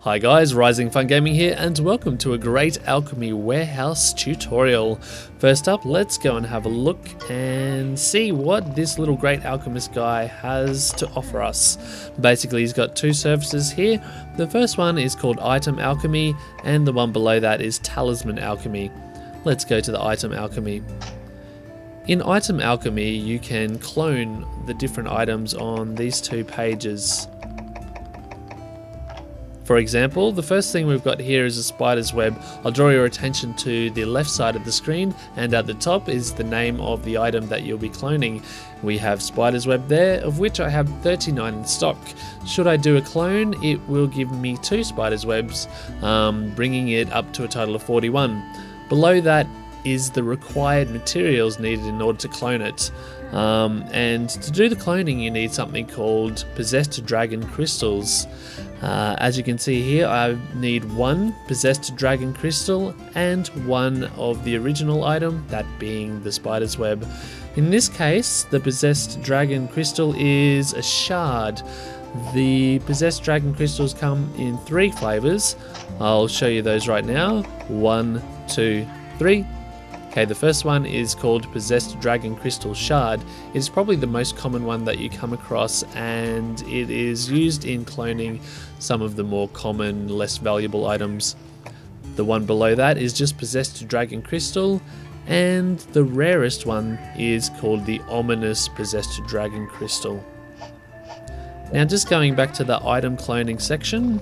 Hi guys, Rising Fun Gaming here and welcome to a great alchemy warehouse tutorial. First up, let's go and have a look and see what this little great alchemist guy has to offer us. Basically, he's got two services here. The first one is called Item Alchemy and the one below that is Talisman Alchemy. Let's go to the Item Alchemy. In Item Alchemy, you can clone the different items on these two pages. For example, the first thing we've got here is a spider's web. I'll draw your attention to the left side of the screen, and at the top is the name of the item that you'll be cloning. We have spider's web there, of which I have 39 in stock. Should I do a clone, it will give me 2 spider's webs, bringing it up to a total of 41. Below that is the required materials needed in order to clone it. And to do the cloning, you need something called Possessed Dragon Crystals. As you can see here, I need 1 Possessed Dragon Crystal and 1 of the original item, that being the spider's web. In this case, the Possessed Dragon Crystal is a shard. The Possessed Dragon Crystals come in 3 flavors. I'll show you those right now. 1, 2, 3. Okay, the first one is called Possessed Dragon Crystal Shard. It's probably the most common one that you come across, and it is used in cloning some of the more common, less valuable items. The one below that is just Possessed Dragon Crystal, and the rarest one is called the Ominous Possessed Dragon Crystal. Now just going back to the item cloning section,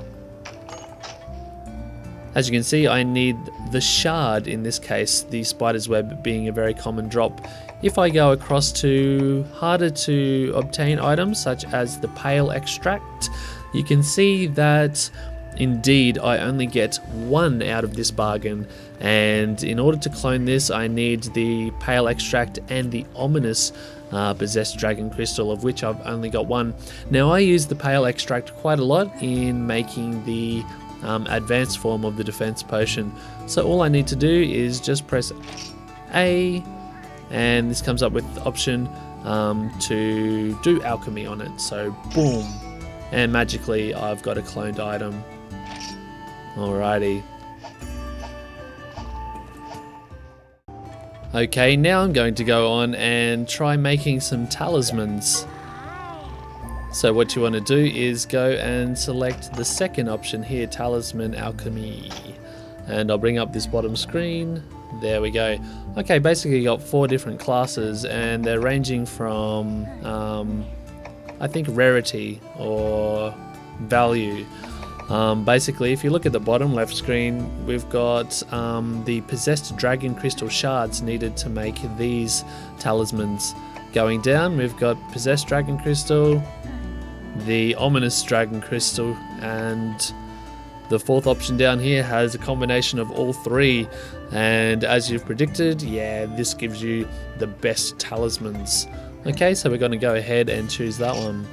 as you can see, I need the shard in this case, the spider's web being a very common drop. If I go across to harder to obtain items such as the pale extract, you can see that indeed I only get 1 out of this bargain, and in order to clone this I need the pale extract and the ominous Possessed Dragon Crystal, of which I've only got 1. Now I use the pale extract quite a lot in making the advanced form of the defense potion. So all I need to do is just press A, and this comes up with the option to do alchemy on it. So boom, and magically I've got a cloned item. Alrighty. Okay, now I'm going to go on and try making some talismans. So what you want to do is go and select the second option here, Talisman Alchemy. And I'll bring up this bottom screen. There we go. Okay, basically you got 4 different classes, and they're ranging from, I think, rarity or value. Basically, if you look at the bottom left screen, we've got the Possessed Dragon Crystal Shards needed to make these talismans. Going down, we've got Possessed Dragon Crystal, the Ominous Dragon Crystal, and the 4th option down here has a combination of all 3, and as you've predicted, yeah, this gives you the best talismans. Okay, so we're going to go ahead and choose that one.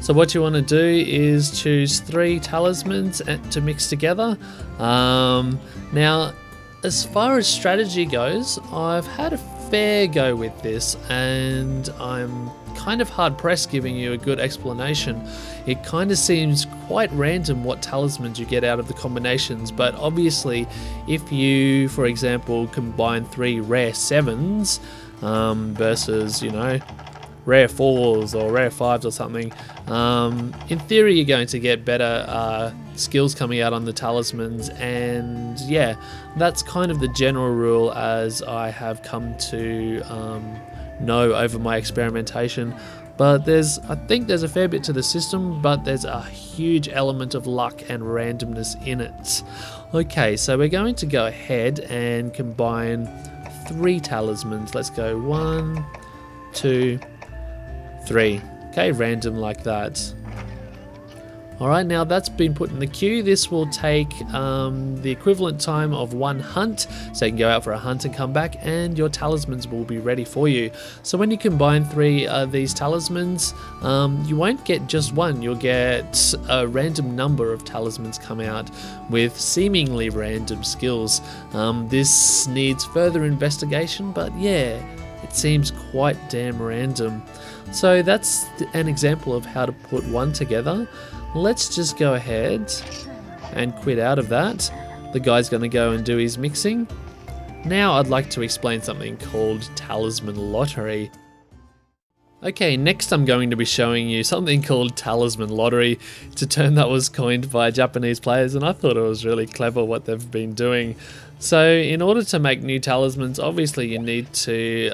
So what you want to do is choose 3 talismans to mix together. Now, as far as strategy goes, I've had a fair go with this, and I'm kind of hard pressed giving you a good explanation. It kind of seems quite random what talismans you get out of the combinations, but obviously if you, for example, combine 3 rare 7s versus, you know, rare 4s or rare 5s or something, in theory you're going to get better skills coming out on the talismans, and yeah, that's kind of the general rule as I have come to know over my experimentation. But I think there's a fair bit to the system, but there's a huge element of luck and randomness in it. Okay, so we're going to go ahead and combine 3 talismans. Let's go 1, 2, 3. Okay, random like that. Alright, now that's been put in the queue. This will take the equivalent time of 1 hunt, so you can go out for a hunt and come back, and your talismans will be ready for you. So when you combine 3 of these talismans, you won't get just 1, you'll get a random number of talismans come out with seemingly random skills. This needs further investigation, but yeah, it seems quite damn random. So that's an example of how to put one together. Let's just go ahead and quit out of that. The guy's going to go and do his mixing. Now I'd like to explain something called Talisman Lottery. Okay, next I'm going to be showing you something called Talisman Lottery. It's a term that was coined by Japanese players, and I thought it was really clever what they've been doing. So in order to make new talismans, obviously you need to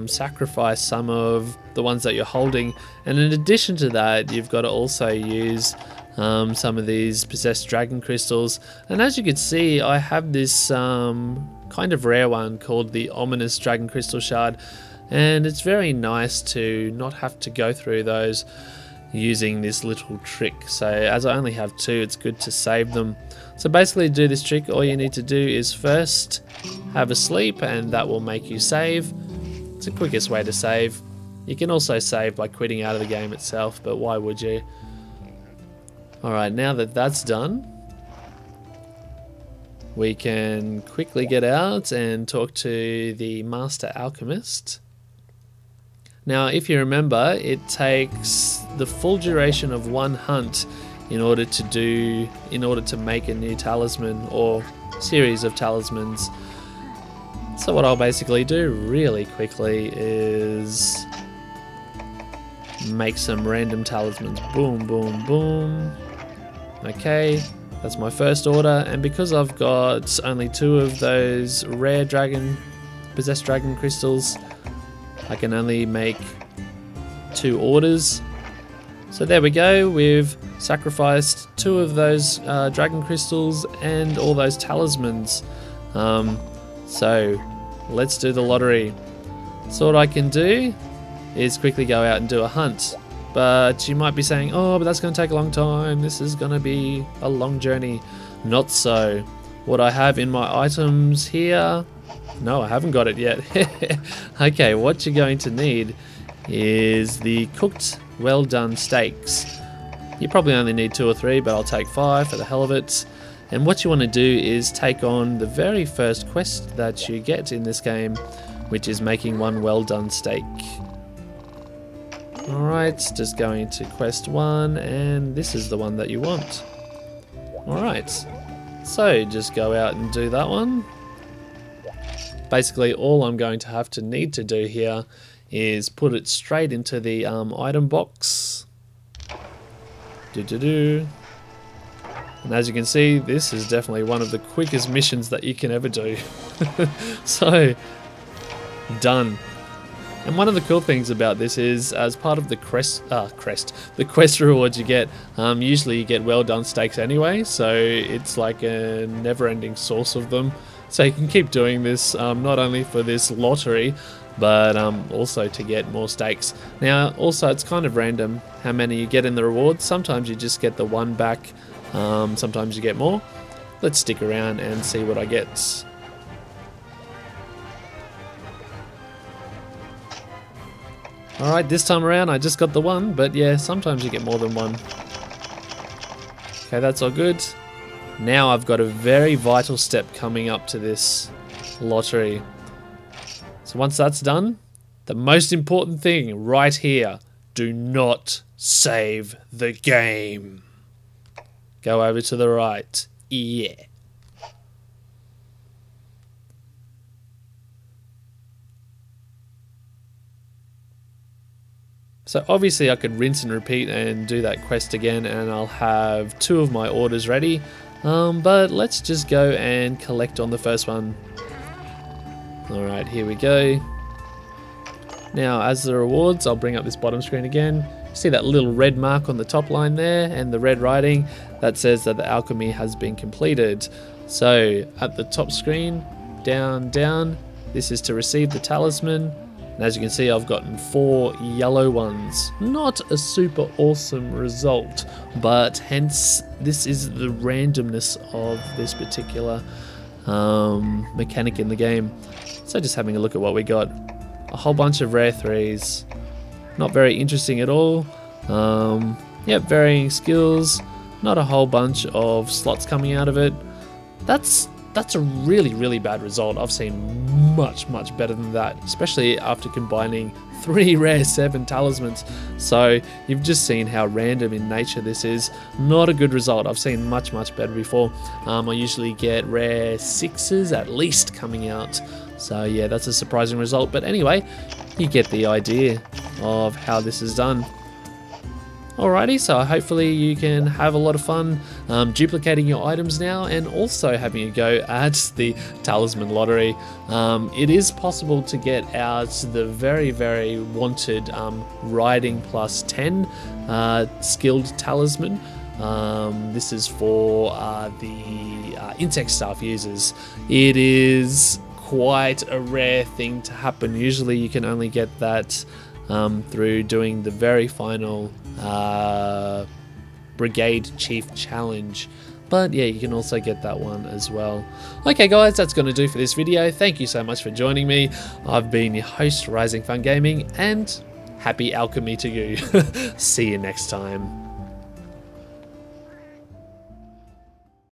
sacrifice some of the ones that you're holding, and in addition to that you've got to also use some of these possessed dragon crystals. And as you can see, I have this kind of rare one called the ominous dragon crystal shard. And it's very nice to not have to go through those using this little trick. So as I only have 2, it's good to save them. So basically to do this trick, all you need to do is first have a sleep, and that will make you save. It's the quickest way to save. You can also save by quitting out of the game itself, but why would you? Alright, now that that's done, we can quickly get out and talk to the Master Alchemist. Now, if you remember, it takes the full duration of one hunt in order to make a new talisman or series of talismans. So what I'll basically do really quickly is make some random talismans. Boom, boom, boom. Okay, that's my first order, and because I've got only 2 of those rare possessed dragon crystals, I can only make 2 orders. So there we go, we've sacrificed 2 of those dragon crystals and all those talismans. So let's do the lottery. So what I can do is quickly go out and do a hunt. But you might be saying, oh, but that's going to take a long time, this is going to be a long journey. Not so. What I have in my items here, no, I haven't got it yet. Okay, what you're going to need is the cooked, well done steaks. You probably only need 2 or 3, but I'll take 5 for the hell of it. And what you want to do is take on the very first quest that you get in this game, which is making 1 well done steak. Alright, just going to quest 1, and this is the one that you want. Alright, so just go out and do that one. Basically all I'm going to need to do here is put it straight into the item box. And as you can see, this is definitely one of the quickest missions that you can ever do. So, done. And one of the cool things about this is, as part of the quest rewards you get, usually you get well done steaks anyway, so it's like a never-ending source of them. So you can keep doing this, not only for this lottery, but also to get more steaks. Now, also it's kind of random how many you get in the rewards. Sometimes you just get the 1 back, sometimes you get more. Let's stick around and see what I get. Alright, this time around I just got the 1, but yeah, sometimes you get more than 1. Okay, that's all good. Now I've got a very vital step coming up to this lottery. So once that's done, the most important thing right here, do not save the game. Go over to the right. Yeah. So obviously I could rinse and repeat and do that quest again, and I'll have 2 of my orders ready. But let's just go and collect on the first one. Alright, here we go. Now, as the rewards, I'll bring up this bottom screen again. See that little red mark on the top line there, and the red writing that says that the alchemy has been completed. So at the top screen, down, this is to receive the talisman. And as you can see, I've gotten 4 yellow ones. Not a super awesome result, but hence this is the randomness of this particular mechanic in the game. So just having a look at what we got. A whole bunch of rare 3s. Not very interesting at all. Yeah, varying skills. Not a whole bunch of slots coming out of it. That's that's a really, really bad result. I've seen much better than that, especially after combining 3 rare 7 talismans. So you've just seen how random in nature this is. Not a good result. I've seen much better before. I usually get rare 6s at least coming out. So yeah, that's a surprising result. But anyway, you get the idea of how this is done. Alrighty, so hopefully you can have a lot of fun duplicating your items now, and also having a go at the Talisman lottery. It is possible to get out the very wanted riding plus 10 skilled talisman. This is for the insect staff users. It is quite a rare thing to happen. Usually you can only get that through doing the very final Brigade Chief Challenge. But yeah, you can also get that one as well. Okay guys, that's going to do for this video. Thank you so much for joining me. I've been your host, Rising Fun Gaming, and happy alchemy to you. See you next time.